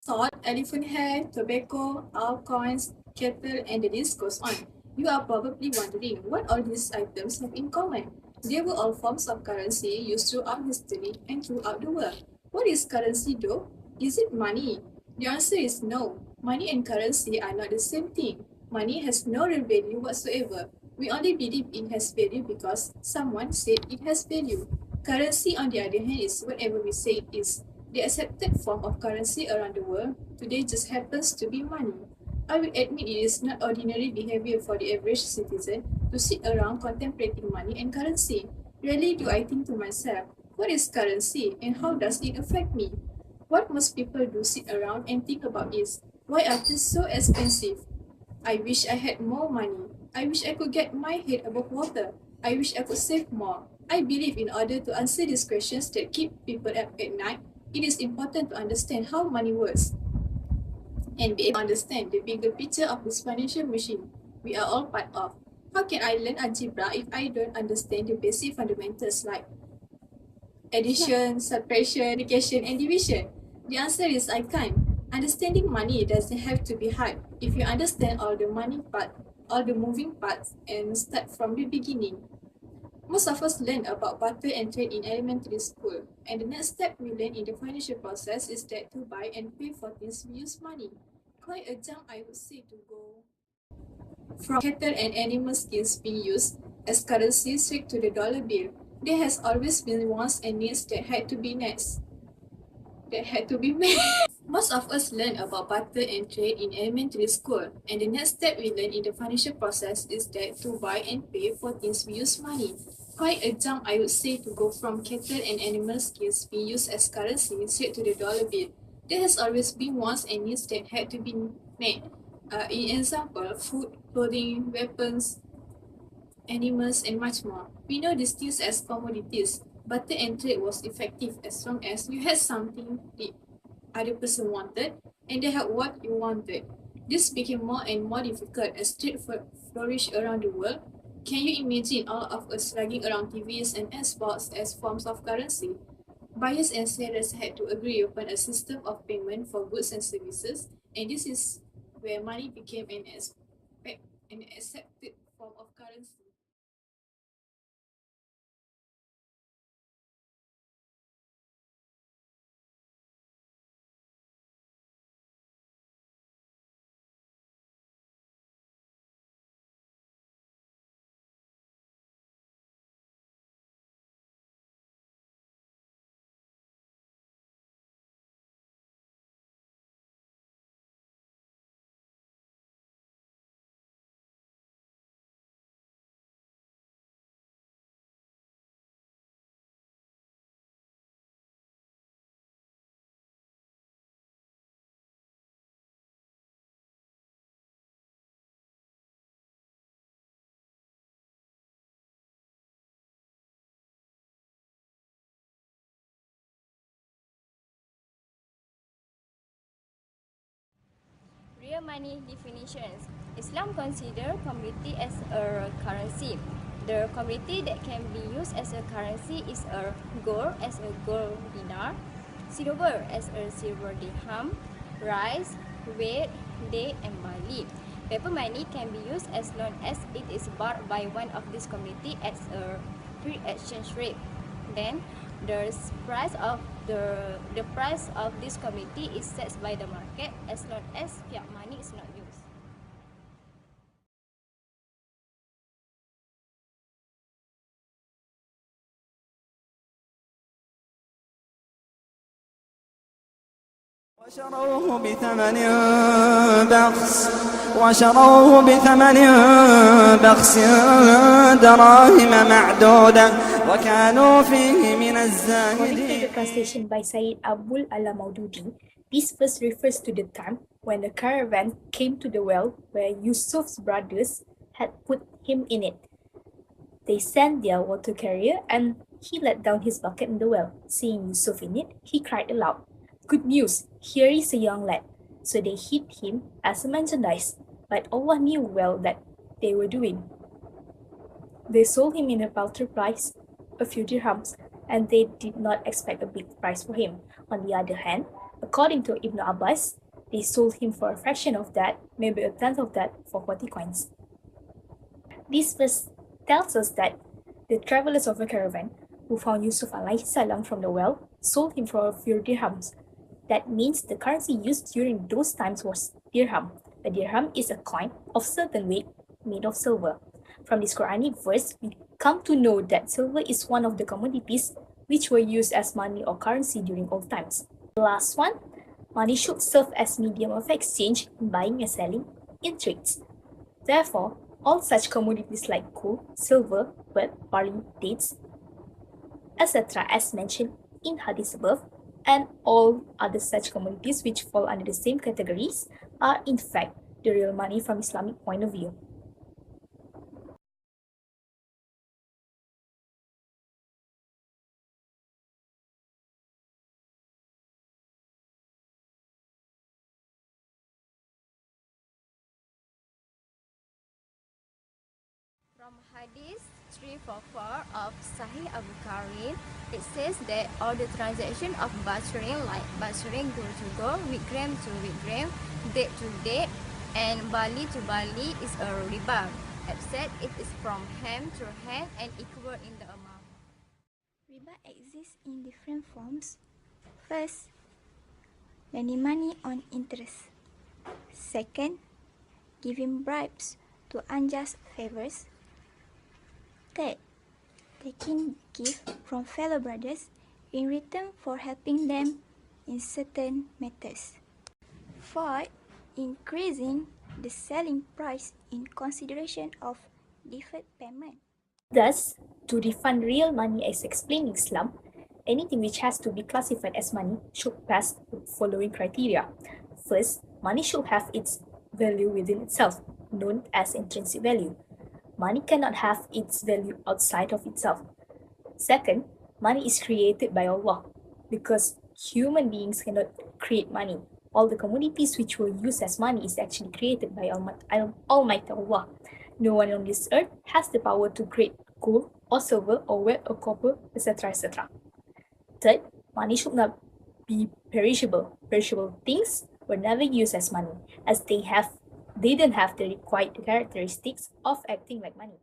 salt, elephant hair, tobacco, coins, cattle, and the list goes on. You are probably wondering what all these items have in common. They were all forms of currency used throughout history and throughout the world. What is currency though? Is it money? The answer is no. Money and currency are not the same thing. Money has no real value whatsoever. We only believe it has value because someone said it has value. Currency, on the other hand, is whatever we say it is. The accepted form of currency around the world today just happens to be money. I will admit it is not ordinary behavior for the average citizen to sit around contemplating money and currency. Rarely do I think to myself, what is currency and how does it affect me? What most people do sit around and think about is, why are things so expensive? I wish I had more money. I wish I could get my head above water. I wish I could save more. I believe in order to answer these questions that keep people up at night, it is important to understand how money works and be able to understand the bigger picture of this financial machine we are all part of. How can I learn algebra if I don't understand the basic fundamentals like addition, subtraction, multiplication, and division? The answer is I can't. Understanding money doesn't have to be hard if you understand all the money part, all the moving parts, and start from the beginning. Most of us learn about barter and trade in elementary school, and the next step we learn in the financial process is that to buy and pay for things we use money. Quite a jump, I would say, to go from cattle and animal skins being used as currency straight to the dollar bill. There has always been wants and needs that had to be met. Most of us learn about barter and trade in elementary school, and the next step we learn in the financial process is that to buy and pay for things we use money. Quite a jump, I would say, to go from cattle and animal skins being used as currency straight to the dollar bill. There has always been wants and needs that had to be met. In example, food, clothing, weapons, animals, and much more. We know these things as commodities. Barter and trade was effective as long as you had something the other person wanted and they had what you wanted. This became more and more difficult as trade flourished around the world. Can you imagine all of us lugging around TVs and Xbox as forms of currency? Buyers and sellers had to agree upon a system of payment for goods and services, and this is where money became an accepted form of currency. Real money definitions. Islam considers commodity as a currency. The commodity that can be used as a currency is a gold as a gold dinar, silver as a silver dirham, rice, wheat, date, and barley. Paper money can be used as long as it is bought by one of these commodities at a pre-exchange rate. Then the price of the price of this commodity is set by the market as long as fiat money is not used. وشروه بثمن بخس وشروه بثمن بخس دراهم معدودة وكانوا فيه من According to the الزاهدين. translation by Sayyid Abul Ala Maududi, this verse refers to the time when the caravan came to the well where Yusuf's brothers had put him in it. They sent their water carrier and he let down his bucket in the well. Seeing Yusuf in it, he cried aloud, "Good news! Here is a young lad." So they hid him as a merchandise, but Allah knew well that they were doing. They sold him in a paltry price, a few dirhams, and they did not expect a big price for him. On the other hand, According to Ibn Abbas, they sold him for a fraction of that, maybe a tenth of that, for 40 coins. This verse tells us that the travelers of the caravan who found Yusuf salam from the well sold him for a few dirhams. That means the currency used during those times was dirham. A dirham is a coin of certain weight made of silver. From this Quranic verse, we come to know that silver is one of the commodities which were used as money or currency during old times. The last one, money should serve as medium of exchange in buying and selling in trades. Therefore, all such commodities like gold, silver, wheat, barley, dates, etc. as mentioned in hadith above, and all other such commodities which fall under the same categories are in fact the real money from Islamic point of view. From Hadith 344 of Sahih Abu Karim, it says that all the transaction of bartering, like bartering gold to gold, wheat gram to wheat gram, date to date, and barley to barley is a riba, except it is from hand to hand and equal in the amount. Riba exists in different forms. First, lending money on interest. Second, giving bribes to unjust favors. Third, taking gift from fellow brothers in return for helping them in certain matters. Fourth, increasing the selling price in consideration of deferred payment. Thus, to refund real money as explained in Islam, anything which has to be classified as money should pass the following criteria. First, money should have its value within itself, known as intrinsic value. Money cannot have its value outside of itself. Second, money is created by Allah, because human beings cannot create money. All the commodities which were used as money is actually created by Almighty Allah. No one on this earth has the power to create gold or silver or wheat or copper, etc. etc. Third, money should not be perishable. Perishable things were never used as money, as they don't have the required characteristics of acting like money.